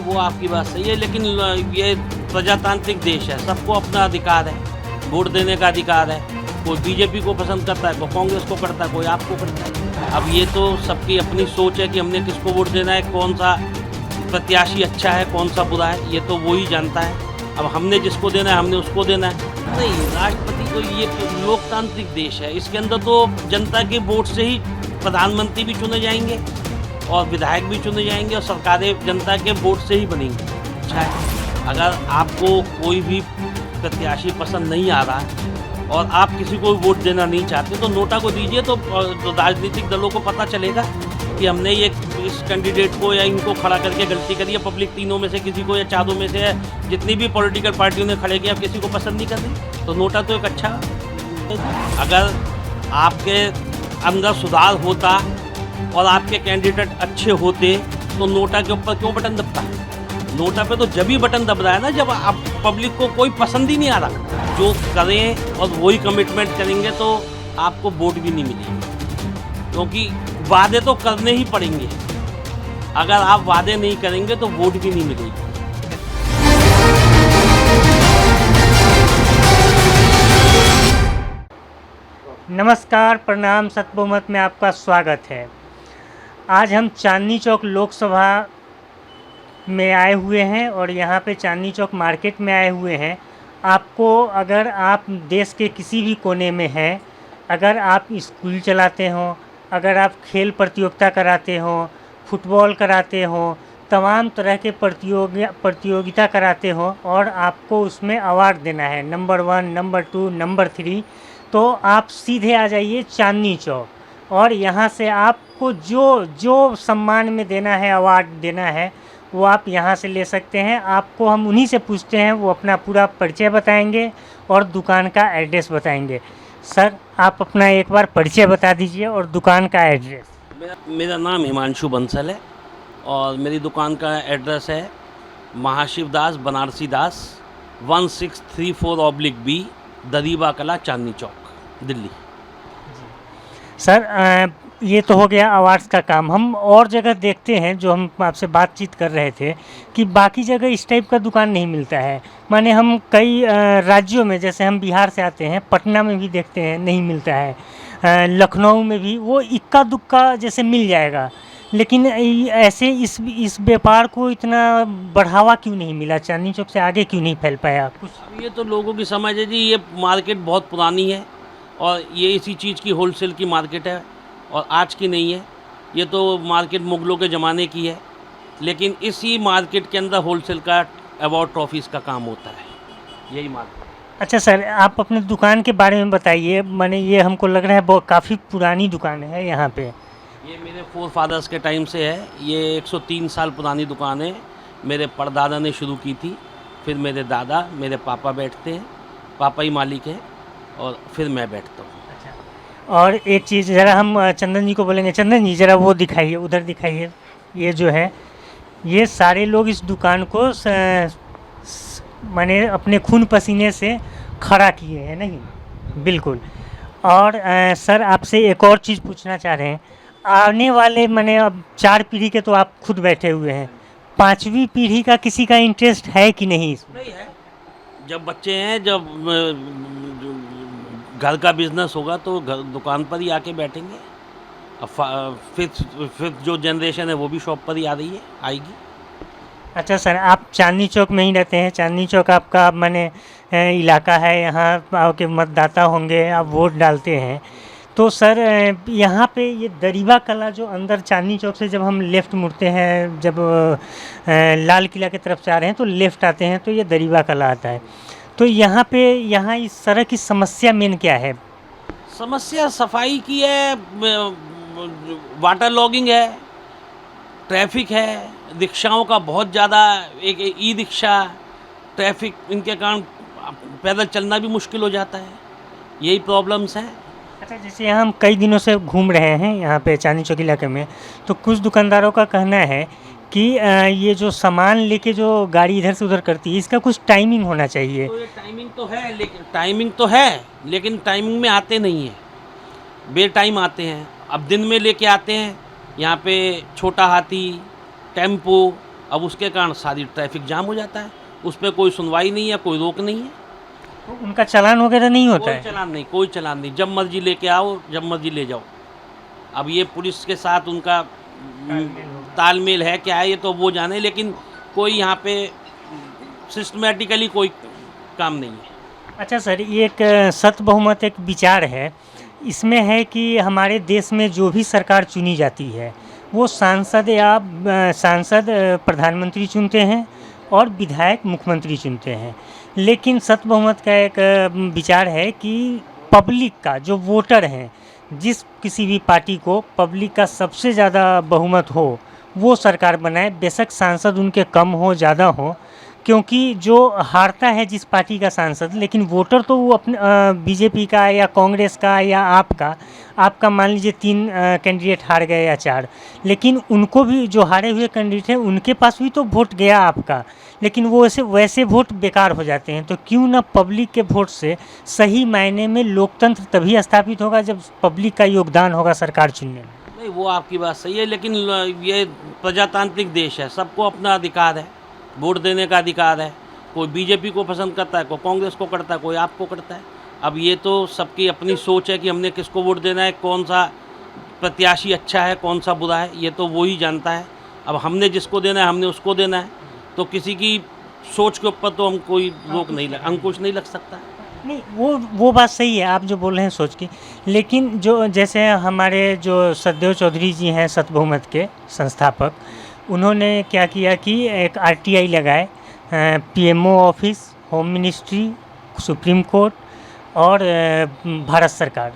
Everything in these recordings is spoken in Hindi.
वो आपकी बात सही है, लेकिन ये प्रजातांत्रिक देश है, सबको अपना अधिकार है, वोट देने का अधिकार है। कोई बीजेपी को पसंद करता है, कोई कांग्रेस को करता है, कोई आपको करता है। अब ये तो सबकी अपनी सोच है कि हमने किसको वोट देना है, कौन सा प्रत्याशी अच्छा है, कौन सा बुरा है, ये तो वो ही जानता है। अब हमने जिसको देना है हमने उसको देना है। नहीं, राष्ट्रपति तो ये लोकतांत्रिक देश है, इसके अंदर तो जनता के वोट से ही प्रधानमंत्री भी चुने जाएंगे और विधायक भी चुने जाएंगे और सरकारें जनता के वोट से ही बनेंगी। अच्छा है, अगर आपको कोई भी प्रत्याशी पसंद नहीं आ रहा है और आप किसी को वोट देना नहीं चाहते तो नोटा को दीजिए, तो राजनीतिक दलों को पता चलेगा कि हमने ये इस कैंडिडेट को या इनको खड़ा करके गलती करी है। पब्लिक तीनों में से किसी को या चारों में से जितनी भी पॉलिटिकल पार्टियों ने खड़े किया किसी को पसंद नहीं कर रही, तो नोटा तो एक अच्छा, अगर आपके अंदर सुधार होता और आपके कैंडिडेट अच्छे होते तो नोटा के ऊपर क्यों बटन दबता है? नोटा पे तो जब ही बटन दब रहा है ना जब आप पब्लिक को कोई पसंद ही नहीं आ रहा। जो करें और वही कमिटमेंट करेंगे तो आपको वोट भी नहीं मिलेगी, क्योंकि वादे तो करने ही पड़ेंगे। अगर आप वादे नहीं करेंगे तो वोट भी नहीं मिलेगी। नमस्कार, प्रणाम, सतबहुमत में आपका स्वागत है। आज हम चांदनी चौक लोकसभा में आए हुए हैं और यहाँ पे चांदनी चौक मार्केट में आए हुए हैं। आपको अगर आप देश के किसी भी कोने में हैं, अगर आप स्कूल चलाते हो, अगर आप खेल प्रतियोगिता कराते हो, फुटबॉल कराते हो, तमाम तरह के प्रतियोगिता कराते हो और आपको उसमें अवार्ड देना है, नंबर 1, नंबर 2, नंबर 3, तो आप सीधे आ जाइए चांदनी चौक और यहाँ से आपको जो सम्मान में देना है, अवार्ड देना है, वो आप यहाँ से ले सकते हैं। आपको हम उन्हीं से पूछते हैं, वो अपना पूरा परिचय बताएंगे और दुकान का एड्रेस बताएंगे। सर, आप अपना एक बार परिचय बता दीजिए और दुकान का एड्रेस। मेरा नाम हिमांशु बंसल है और मेरी दुकान का एड्रेस है महाशिव दास बनारसी दास 1634/B, दरीबा कला, चांदनी चौक, दिल्ली। सर, ये तो हो गया अवार्ड्स का काम। हम और जगह देखते हैं, जो हम आपसे बातचीत कर रहे थे, कि बाकी जगह इस टाइप का दुकान नहीं मिलता है। माने हम कई राज्यों में, जैसे हम बिहार से आते हैं, पटना में भी देखते हैं नहीं मिलता है, लखनऊ में भी वो इक्का दुक्का जैसे मिल जाएगा, लेकिन ऐसे इस व्यापार को इतना बढ़ावा क्यों नहीं मिला? चांदनी चौक से आगे क्यों नहीं फैल पाया कुछ? अब ये तो लोगों की समझ है जी, ये मार्केट बहुत पुरानी है और ये इसी चीज़ की होलसेल की मार्केट है और आज की नहीं है। ये तो मार्केट मुग़लों के ज़माने की है, लेकिन इसी मार्केट के अंदर होलसेल का अवार्ड ट्रॉफीज़ का काम होता है, यही मार्केट। अच्छा सर, आप अपने दुकान के बारे में बताइए। माने ये हमको लग रहा है बहुत काफ़ी पुरानी दुकान है यहाँ पे। ये मेरे फोर फादर्स के टाइम से है। ये 103 साल पुरानी दुकान है। मेरे परदादा ने शुरू की थी, फिर मेरे दादा, मेरे पापा बैठते हैं, पापा ही मालिक हैं और फिर मैं बैठता हूँ। और एक चीज़ ज़रा हम चंदन जी को बोलेंगे, चंदन जी ज़रा वो दिखाइए, उधर दिखाइए। ये जो है, ये सारे लोग इस दुकान को माने अपने खून पसीने से खड़ा किए हैं, नहीं? बिल्कुल। और सर, आपसे एक और चीज़ पूछना चाह रहे हैं। आने वाले माने अब 4 पीढ़ी के तो आप खुद बैठे हुए हैं, 5वीं पीढ़ी का किसी का इंटरेस्ट है कि नहीं इसमें? नहीं है। जब बच्चे हैं, जब घर का बिजनेस होगा तो घर दुकान पर ही आके बैठेंगे। अब फिर जो जनरेशन है वो भी शॉप पर ही आएगी। अच्छा सर, आप चांदनी चौक में ही रहते हैं? चांदनी चौक आपका माने इलाका है, यहाँ आपके मतदाता होंगे, आप वोट डालते हैं। तो सर, यहाँ पे ये दरीबा कला जो अंदर चांदनी चौक से जब हम लेफ़्ट मुड़ते हैं, जब लाल किला की तरफ से आ रहे हैं तो लेफ़्ट आते हैं तो ये दरीबा कला आता है। तो यहाँ इस सड़क की समस्या मेन क्या है? समस्या सफाई की है, वाटर लॉगिंग है, ट्रैफिक है, रिक्शाओं का बहुत ज़्यादा, एक ई रिक्शा, ट्रैफिक, इनके कारण पैदल चलना भी मुश्किल हो जाता है। यही प्रॉब्लम्स हैं। अच्छा, जैसे हम कई दिनों से घूम रहे हैं यहाँ पे चांदनी चौक इलाके में, तो कुछ दुकानदारों का कहना है कि ये जो सामान लेके जो गाड़ी इधर से उधर करती है, इसका कुछ टाइमिंग होना चाहिए। तो ये टाइमिंग तो है, लेकिन टाइमिंग में आते नहीं हैं, बे टाइम आते हैं। अब दिन में लेके आते हैं, यहाँ पे छोटा हाथी, टेम्पो, अब उसके कारण सारी ट्रैफिक जाम हो जाता है, उस पर कोई सुनवाई नहीं है, कोई रोक नहीं है, तो उनका चालान वगैरह नहीं होता कोई है? चालान नहीं, कोई चालान नहीं, जब मर्जी लेके आओ, जब मर्जी ले जाओ। अब ये पुलिस के साथ उनका तालमेल है क्या है ये तो वो जाने, लेकिन कोई यहाँ पे सिस्टमेटिकली कोई काम नहीं है। अच्छा सर, ये एक सत बहुमत एक विचार है, इसमें है कि हमारे देश में जो भी सरकार चुनी जाती है वो सांसद प्रधानमंत्री चुनते हैं और विधायक मुख्यमंत्री चुनते हैं। लेकिन सत बहुमत का एक विचार है कि पब्लिक का जो वोटर हैं, जिस किसी भी पार्टी को पब्लिक का सबसे ज़्यादा बहुमत हो वो सरकार बनाए, बेशक सांसद उनके कम हो ज़्यादा हो, क्योंकि जो हारता है जिस पार्टी का सांसद, लेकिन वोटर तो वो अपने बीजेपी का या कांग्रेस का या आपका मान लीजिए 3 कैंडिडेट हार गए या 4, लेकिन उनको भी जो हारे हुए कैंडिडेट हैं उनके पास भी तो वोट गया आपका, लेकिन वो वैसे वोट बेकार हो जाते हैं। तो क्यों ना पब्लिक के वोट से सही मायने में लोकतंत्र तभी स्थापित होगा जब पब्लिक का योगदान होगा सरकार चुनने में। नहीं, वो आपकी बात सही है, लेकिन ये प्रजातांत्रिक देश है, सबको अपना अधिकार है, वोट देने का अधिकार है। कोई बीजेपी को पसंद करता है, कोई कांग्रेस को करता है, कोई आपको करता है। अब ये तो सबकी अपनी सोच है कि हमने किसको वोट देना है, कौन सा प्रत्याशी अच्छा है, कौन सा बुरा है, ये तो वो ही जानता है। अब हमने जिसको देना है हमने उसको देना है, तो किसी की सोच के ऊपर तो हम कोई अंकुश नहीं लग सकता। नहीं, वो बात सही है आप जो बोल रहे हैं सोच की, लेकिन जो जैसे हमारे जो सतदेव चौधरी जी हैं सत बहुमत के संस्थापक, उन्होंने क्या किया कि एक आरटीआई लगाए, PMO office, home ministry, supreme court और भारत सरकार,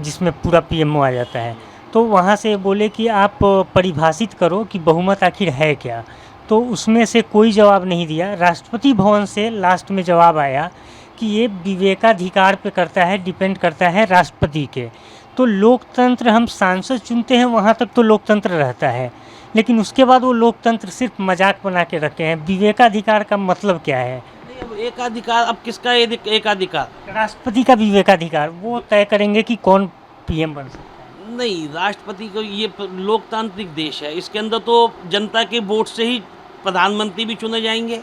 जिसमें पूरा पीएमओ आ जाता है। तो वहाँ से बोले कि आप परिभाषित करो कि बहुमत आखिर है क्या। तो उसमें से कोई जवाब नहीं दिया। राष्ट्रपति भवन से लास्ट में जवाब आया कि ये विवेकाधिकार पे करता है, डिपेंड करता है राष्ट्रपति के। तो लोकतंत्र हम सांसद चुनते हैं वहाँ तक तो लोकतंत्र रहता है, लेकिन उसके बाद वो लोकतंत्र सिर्फ मजाक बना के रखे हैं। विवेकाधिकार का मतलब क्या है? नहीं, अब एकाधिकार, अब किसका एकाधिकार? राष्ट्रपति का विवेकाधिकार, वो तय करेंगे कि कौन पीएम बन सकता है। नहीं, राष्ट्रपति को, ये लोकतांत्रिक देश है, इसके अंदर तो जनता के वोट से ही प्रधानमंत्री भी चुने जाएंगे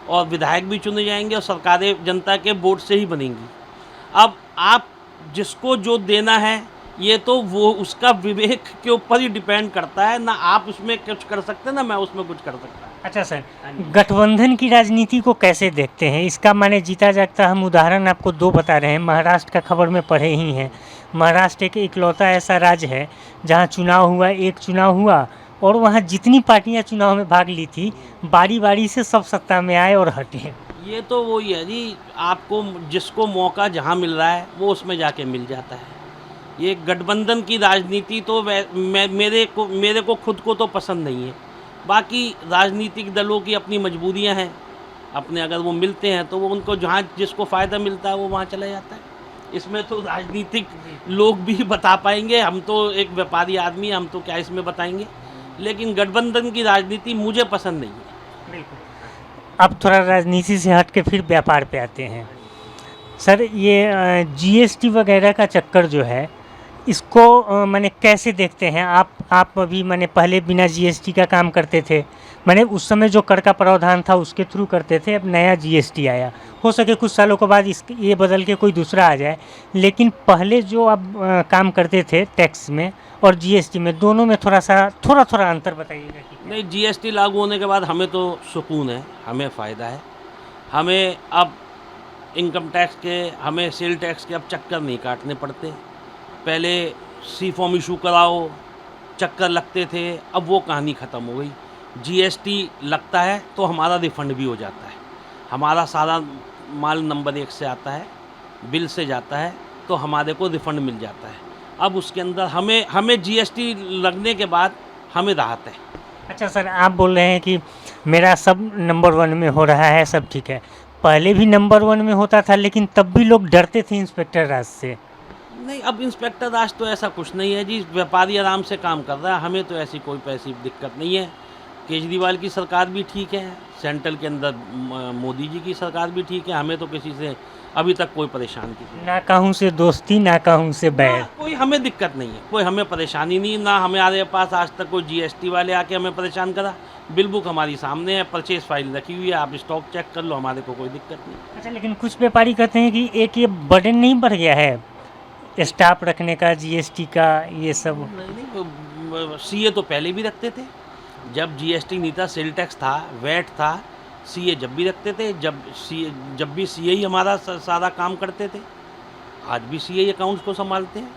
और विधायक भी चुने जाएंगे और सरकारें जनता के वोट से ही बनेंगी। अब आप जिसको जो देना है ये तो वो उसका विवेक के ऊपर ही डिपेंड करता है, ना आप उसमें कुछ कर सकते हैं ना मैं उसमें कुछ कर सकता। अच्छा सर, गठबंधन की राजनीति को कैसे देखते हैं? इसका माने जीता जागता हम उदाहरण आपको 2 बता रहे हैं। महाराष्ट्र का खबर में पढ़े ही हैं। महाराष्ट्र एक इकलौता ऐसा राज्य है जहां एक चुनाव हुआ और वहां जितनी पार्टियां चुनाव में भाग ली थी बारी बारी से सब सत्ता में आए और हटे। ये तो वही है जी, आपको जिसको मौका जहाँ मिल रहा है वो उसमें जाके मिल जाता है। ये गठबंधन की राजनीति तो मेरे को खुद को तो पसंद नहीं है। बाकी राजनीतिक दलों की अपनी मजबूरियां हैं, अपने अगर वो मिलते हैं तो वो उनको जहाँ जिसको फ़ायदा मिलता है वो वहाँ चला जाता है। इसमें तो राजनीतिक लोग भी बता पाएंगे, हम तो एक व्यापारी आदमी हैं, हम तो क्या इसमें बताएंगे। लेकिन गठबंधन की राजनीति मुझे पसंद नहीं है। बिल्कुल। अब थोड़ा राजनीति से हट के फिर व्यापार पे आते हैं। सर, ये जीएसटी वगैरह का चक्कर जो है, इसको माने कैसे देखते हैं आप अभी माने पहले बिना जीएसटी का काम करते थे, माने उस समय जो कर का प्रावधान था उसके थ्रू करते थे, अब नया जीएसटी आया, हो सके कुछ सालों के बाद ये बदल के कोई दूसरा आ जाए, लेकिन पहले जो आप काम करते थे टैक्स में और जीएसटी में, दोनों में थोड़ा अंतर बताइएगा कि। नहीं, जीएसटी लागू होने के बाद हमें तो सुकून है, हमें फ़ायदा है। हमें अब इनकम टैक्स के, हमें सेल टैक्स के अब चक्कर नहीं काटने पड़ते। पहले सी फॉर्म इशू कराओ, चक्कर लगते थे, अब वो कहानी ख़त्म हो गई। जीएसटी लगता है तो हमारा रिफ़ंड भी हो जाता है, हमारा सारा माल नंबर 1 से आता है, बिल से जाता है, तो हमारे को रिफ़ंड मिल जाता है। अब उसके अंदर हमें जीएसटी लगने के बाद हमें राहत है। अच्छा सर, आप बोल रहे हैं कि मेरा सब नंबर 1 में हो रहा है, सब ठीक है। पहले भी नंबर 1 में होता था, लेकिन तब भी लोग डरते थे इंस्पेक्टर राज से। नहीं, अब इंस्पेक्टर राज तो ऐसा कुछ नहीं है जी, व्यापारी आराम से काम कर रहा है, हमें तो ऐसी कोई पैसी दिक्कत नहीं है। केजरीवाल की सरकार भी ठीक है, सेंट्रल के अंदर मोदी जी की सरकार भी ठीक है, हमें तो किसी से अभी तक कोई परेशान की ना कहूँ से दोस्ती ना कहूँ से बैर। कोई हमें दिक्कत नहीं है, कोई हमें परेशानी नहीं, ना हमारे पास आज तक कोई जीएसटी वाले आके हमें परेशान करा। बिल बुक हमारी सामने है, परचेज फाइल रखी हुई है, आप स्टॉक चेक कर लो, हमारे को कोई दिक्कत नहीं। अच्छा, लेकिन कुछ व्यापारी कहते हैं कि एक ये बर्डन नहीं बढ़ गया है स्टाफ रखने का, जीएसटी का, ये सब। नहीं, सीए तो पहले भी रखते थे, जब जीएसटी नहीं था, सेल टैक्स था, वैट था, सीए जब भी रखते थे, जब भी सीए ही हमारा सारा काम करते थे, आज भी सीए अकाउंट्स को संभालते हैं,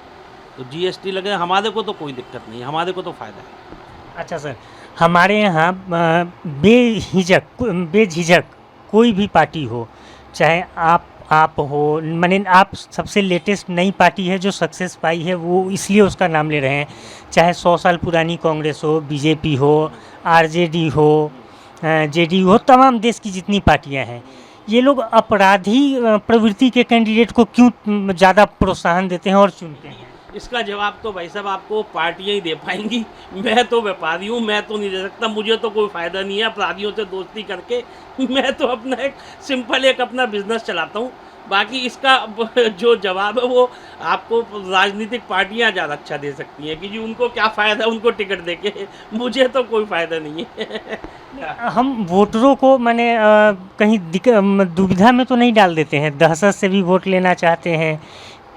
तो जीएसटी लगे, हमारे को तो कोई दिक्कत नहीं है, हमारे को तो फ़ायदा है। अच्छा सर, हमारे यहाँ बेझिझक कोई भी पार्टी हो, चाहे आप हो, माने आप सबसे लेटेस्ट नई पार्टी है जो सक्सेस पाई है, वो इसलिए उसका नाम ले रहे हैं, चाहे 100 साल पुरानी कांग्रेस हो, बीजेपी हो, आरजेडी हो, जेडीयू हो, तमाम देश की जितनी पार्टियां हैं, ये लोग अपराधी प्रवृत्ति के कैंडिडेट को क्यों ज़्यादा प्रोत्साहन देते हैं और चुनते हैं? इसका जवाब तो भाई साहब आपको पार्टियां ही दे पाएंगी। मैं तो व्यापारी हूँ, मैं तो नहीं दे सकता, मुझे तो कोई फ़ायदा नहीं है अपराधियों से दोस्ती करके। मैं तो अपना एक सिंपल एक अपना बिजनेस चलाता हूँ। बाकी इसका जो जवाब है वो आपको राजनीतिक पार्टियां ज़्यादा अच्छा दे सकती हैं कि जी उनको क्या फ़ायदा है उनको टिकट देके, मुझे तो कोई फ़ायदा नहीं है। हम वोटरों को माने कहीं दुविधा में तो नहीं डाल देते हैं, दहशत से भी वोट लेना चाहते हैं,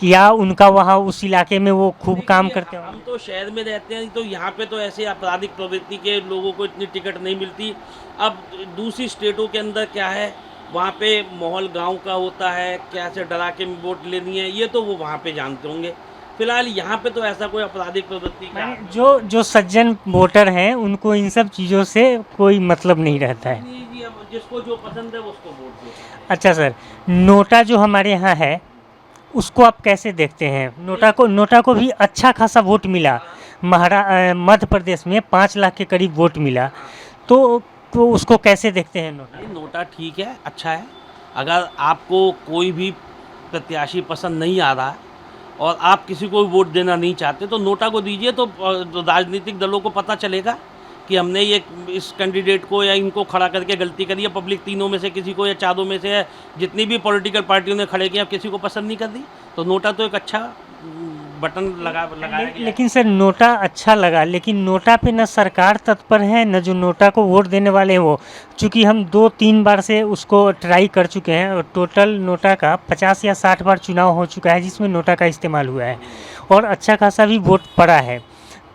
या उनका वहाँ उस इलाके में वो खूब काम करते हैं? हम तो शहर में रहते हैं, तो यहाँ पे तो ऐसे आपराधिक प्रवृत्ति के लोगों को इतनी टिकट नहीं मिलती। अब दूसरी स्टेटों के अंदर क्या है, वहाँ पे माहौल गांव का होता है, कैसे डरा के वोट लेनी है, ये तो वो वहाँ पे जानते होंगे। फिलहाल यहाँ पे तो ऐसा कोई आपराधिक प्रवृत्ति का जो सज्जन वोटर हैं उनको इन सब चीज़ों से कोई मतलब नहीं रहता है। जी, अब जिसको जो पसंद है उसको वोट दे। अच्छा सर, नोटा जो हमारे यहाँ है उसको आप कैसे देखते हैं? नोटा को भी अच्छा खासा वोट मिला, मध्य प्रदेश में 5 लाख के करीब वोट मिला, तो उसको कैसे देखते हैं? नोटा ठीक है, अच्छा है। अगर आपको कोई भी प्रत्याशी पसंद नहीं आ रहा और आप किसी को वोट देना नहीं चाहते तो नोटा को दीजिए, तो राजनीतिक दलों को पता चलेगा कि हमने ये इस कैंडिडेट को या इनको खड़ा करके गलती करी है। पब्लिक तीनों में से किसी को या चारों में से जितनी भी पॉलिटिकल पार्टियों ने खड़े किया किसी को पसंद नहीं कर दी, तो नोटा तो एक अच्छा बटन लगाया। लेकिन सर नोटा अच्छा लगा, लेकिन नोटा पे न सरकार तत्पर है न जो नोटा को वोट देने वाले हैं वो। चूँकि हम 2-3 बार से उसको ट्राई कर चुके हैं और टोटल नोटा का 50 या 60 बार चुनाव हो चुका है जिसमें नोटा का इस्तेमाल हुआ है, और अच्छा खासा भी वोट पड़ा है,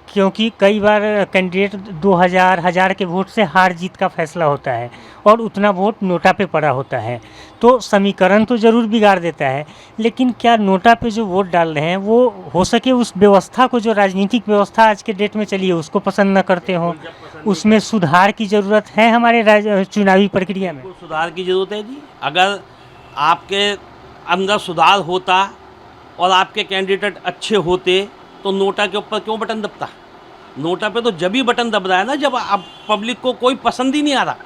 क्योंकि कई बार कैंडिडेट 2000 के वोट से हार जीत का फैसला होता है और उतना वोट नोटा पे पड़ा होता है, तो समीकरण तो ज़रूर बिगाड़ देता है। लेकिन क्या नोटा पे जो वोट डाल रहे हैं वो हो सके उस व्यवस्था को, जो राजनीतिक व्यवस्था आज के डेट में चली है, उसको पसंद न करते हों? उसमें सुधार की ज़रूरत है हमारे चुनावी प्रक्रिया में? सुधार की ज़रूरत है जी। अगर आपके अंदर सुधार होता और आपके कैंडिडेट अच्छे होते तो नोटा के ऊपर क्यों बटन दबता? नोटा पे तो जब भी बटन दब रहा है ना जब अब पब्लिक को कोई पसंद ही नहीं आ रहा,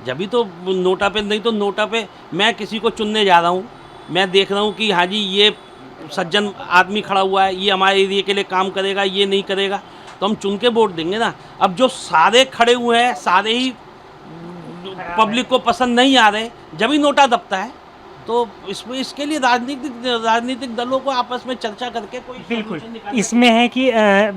जब भी तो नोटा पे। नहीं तो नोटा पे मैं किसी को चुनने जा रहा हूँ, मैं देख रहा हूँ कि हाँ जी ये सज्जन आदमी खड़ा हुआ है, ये हमारे एरिया के लिए काम करेगा, ये नहीं करेगा, तो हम चुन के वोट देंगे ना। अब जो सारे खड़े हुए हैं सारे ही पब्लिक को पसंद नहीं आ रहे, जब भी नोटा दबता है, तो इसके लिए राजनीतिक दलों को आपस में चर्चा करके कोई बिल्कुल इसमें है कि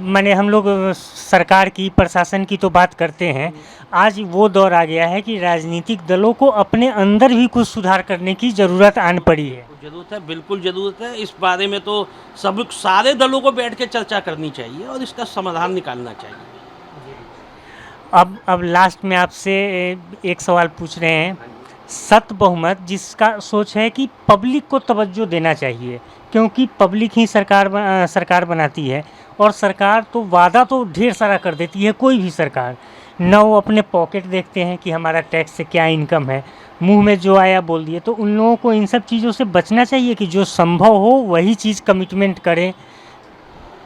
माने हम लोग सरकार की, प्रशासन की तो बात करते हैं, आज वो दौर आ गया है कि राजनीतिक दलों को अपने अंदर भी कुछ सुधार करने की ज़रूरत आन पड़ी है। ज़रूरत है, बिल्कुल ज़रूरत है। इस बारे में तो सारे दलों को बैठ के चर्चा करनी चाहिए और इसका समाधान निकालना चाहिए। अब लास्ट में आपसे एक सवाल पूछ रहे हैं। सत्य बहुमत जिसका सोच है कि पब्लिक को तवज्जो देना चाहिए, क्योंकि पब्लिक ही सरकार बनाती है, और सरकार तो वादा तो ढेर सारा कर देती है, कोई भी सरकार न वो अपने पॉकेट देखते हैं कि हमारा टैक्स से क्या इनकम है, मुंह में जो आया बोल दिए। तो उन लोगों को इन सब चीज़ों से बचना चाहिए कि जो संभव हो वही चीज़ कमिटमेंट करें।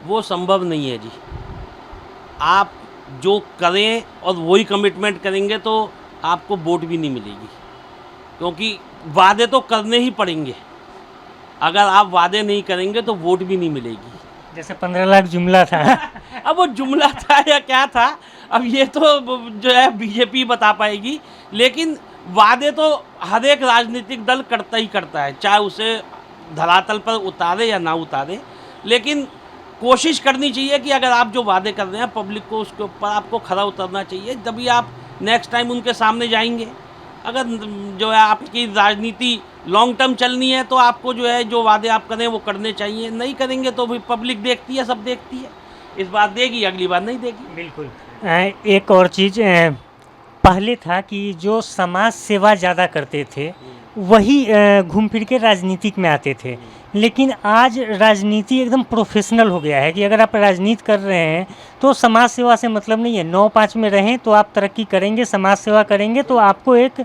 वो संभव नहीं है जी। आप जो करें और वही कमिटमेंट करेंगे तो आपको वोट भी नहीं मिलेगी, क्योंकि वादे तो करने ही पड़ेंगे। अगर आप वादे नहीं करेंगे तो वोट भी नहीं मिलेगी। जैसे 15 लाख जुमला था। अब वो जुमला था या क्या था, अब ये तो जो है बीजेपी बता पाएगी। लेकिन वादे तो हर एक राजनीतिक दल करता ही करता है, चाहे उसे धरातल पर उतारे या ना उतारे। लेकिन कोशिश करनी चाहिए कि अगर आप जो वादे कर रहे हैं पब्लिक को, उसके ऊपर आपको खरा उतरना चाहिए, तभी आप नेक्स्ट टाइम उनके सामने जाएंगे। अगर जो है आपकी राजनीति लॉन्ग टर्म चलनी है तो आपको जो है जो वादे आप करें वो करने चाहिए। नहीं करेंगे तो भी पब्लिक देखती है, सब देखती है, इस बार देगी, अगली बार नहीं देगी। बिल्कुल। एक और चीज़, पहले था कि जो समाज सेवा ज़्यादा करते थे वही घूम फिर के राजनीतिक में आते थे, लेकिन आज राजनीति एकदम प्रोफेशनल हो गया है कि अगर आप राजनीति कर रहे हैं तो समाज सेवा से मतलब नहीं है। 9-5 में रहें तो आप तरक्की करेंगे, समाज सेवा करेंगे तो आपको एक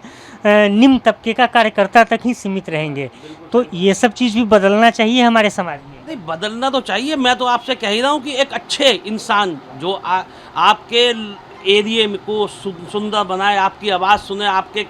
निम्न तबके का कार्यकर्ता तक ही सीमित रहेंगे। तो ये सब चीज़ भी बदलना चाहिए हमारे समाज में। नहीं, बदलना तो चाहिए। मैं तो आपसे कह ही रहा हूँ कि एक अच्छे इंसान जो आपके एरिए में को सुंदर बनाए, आपकी आवाज़ सुने, आपके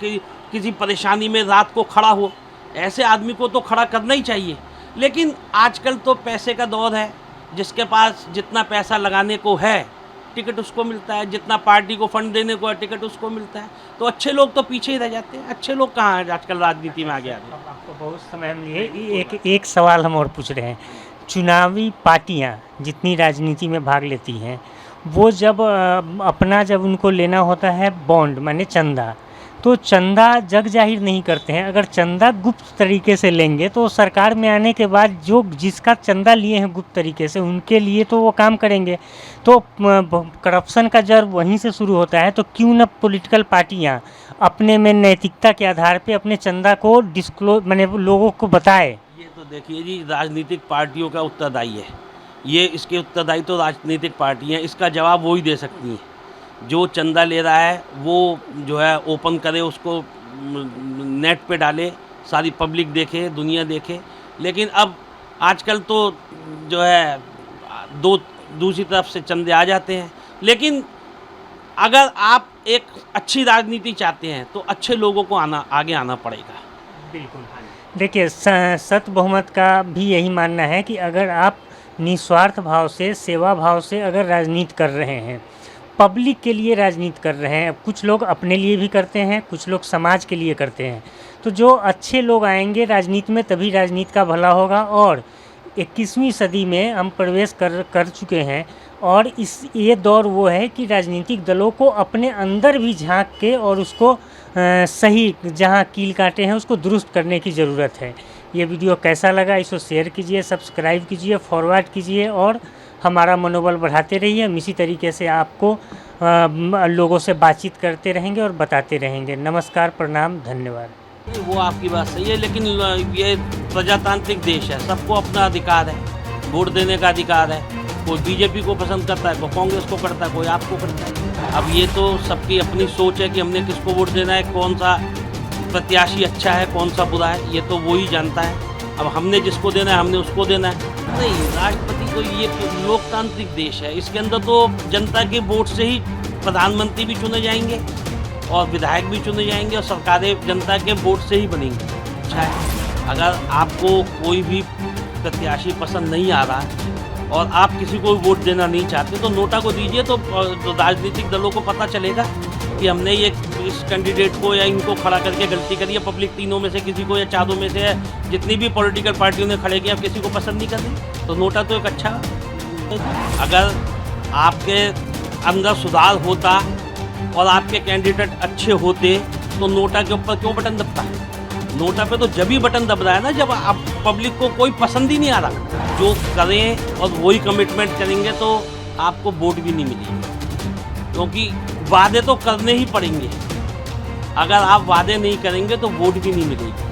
किसी परेशानी में रात को खड़ा हो, ऐसे आदमी को तो खड़ा करना ही चाहिए। लेकिन आजकल तो पैसे का दौर है, जिसके पास जितना पैसा लगाने को है टिकट उसको मिलता है, जितना पार्टी को फंड देने को है टिकट उसको मिलता है। तो अच्छे लोग तो पीछे ही रह जाते हैं। अच्छे लोग कहाँ हैं आजकल राजनीति में आगे आते हैं। आपको बहुत समय लिए एक सवाल हम और पूछ रहे हैं। चुनावी पार्टियां जितनी राजनीति में भाग लेती हैं, वो जब जब उनको लेना होता है बॉन्ड माने चंदा, तो चंदा जग जाहिर नहीं करते हैं। अगर चंदा गुप्त तरीके से लेंगे तो सरकार में आने के बाद जो जिसका चंदा लिए हैं गुप्त तरीके से उनके लिए तो वो काम करेंगे। तो करप्शन का जड़ वहीं से शुरू होता है। तो क्यों न पॉलिटिकल पार्टियां अपने में नैतिकता के आधार पे अपने चंदा को डिस्क्लोज माने लोगों को बताए। ये तो देखिए जी, राजनीतिक पार्टियों का उत्तरदायी है ये, इसके उत्तरदायी तो राजनीतिक पार्टियाँ, इसका जवाब वो ही दे सकती हैं। जो चंदा ले रहा है वो जो है ओपन करे, उसको नेट पे डाले, सारी पब्लिक देखे, दुनिया देखे। लेकिन अब आजकल तो जो है दूसरी तरफ से चंदे आ जाते हैं। लेकिन अगर आप एक अच्छी राजनीति चाहते हैं तो अच्छे लोगों को आगे आना पड़ेगा। बिल्कुल। देखिए, सत बहुमत का भी यही मानना है कि अगर आप निस्वार्थ भाव से, सेवा भाव से अगर राजनीति कर रहे हैं, पब्लिक के लिए राजनीति कर रहे हैं, कुछ लोग अपने लिए भी करते हैं, कुछ लोग समाज के लिए करते हैं, तो जो अच्छे लोग आएंगे राजनीति में तभी राजनीति का भला होगा। और 21वीं सदी में हम प्रवेश कर चुके हैं और ये दौर वो है कि राजनीतिक दलों को अपने अंदर भी झांक के और उसको सही जहां कील काटे हैं उसको दुरुस्त करने की ज़रूरत है। ये वीडियो कैसा लगा इसको शेयर कीजिए, सब्सक्राइब कीजिए, फॉरवर्ड कीजिए और हमारा मनोबल बढ़ाते रहिए। हम इसी तरीके से आपको लोगों से बातचीत करते रहेंगे और बताते रहेंगे। नमस्कार, प्रणाम, धन्यवाद। वो आपकी बात सही है, लेकिन ये प्रजातांत्रिक देश है, सबको अपना अधिकार है, वोट देने का अधिकार है। कोई बीजेपी को पसंद करता है, कोई कांग्रेस को करता है, कोई आपको करता है। अब ये तो सबकी अपनी सोच है कि हमने किसको वोट देना है, कौन सा प्रत्याशी अच्छा है, कौन सा बुरा है, ये तो वो ही जानता है। अब हमने जिसको देना है हमने उसको देना है। नहीं, राष्ट्रपति तो ये लोकतांत्रिक देश है, इसके अंदर तो जनता के वोट से ही प्रधानमंत्री भी चुने जाएंगे और विधायक भी चुने जाएंगे और सरकारें जनता के वोट से ही बनेंगी। अच्छा है, अगर आपको कोई भी प्रत्याशी पसंद नहीं आ रहा है और आप किसी को वोट देना नहीं चाहते तो नोटा को दीजिए, तो राजनीतिक दलों को पता चलेगा कि हमने ये इस कैंडिडेट को या इनको खड़ा करके गलती करी है। पब्लिक तीनों में से किसी को या चारों में से जितनी भी पॉलिटिकल पार्टियों ने खड़े किया किसी को पसंद नहीं कर रही, तो नोटा तो एक अच्छा, अगर आपके अंदर सुधार होता और आपके कैंडिडेट अच्छे होते तो नोटा के ऊपर क्यों बटन दबता है? नोटा पे तो जब ही बटन दब रहा है ना जब आप पब्लिक को कोई पसंद ही नहीं आ रहा। जो करें और वही कमिटमेंट करेंगे तो आपको वोट भी नहीं मिलेगी, क्योंकि वादे तो करने ही पड़ेंगे। अगर आप वादे नहीं करेंगे तो वोट भी नहीं मिलेगी।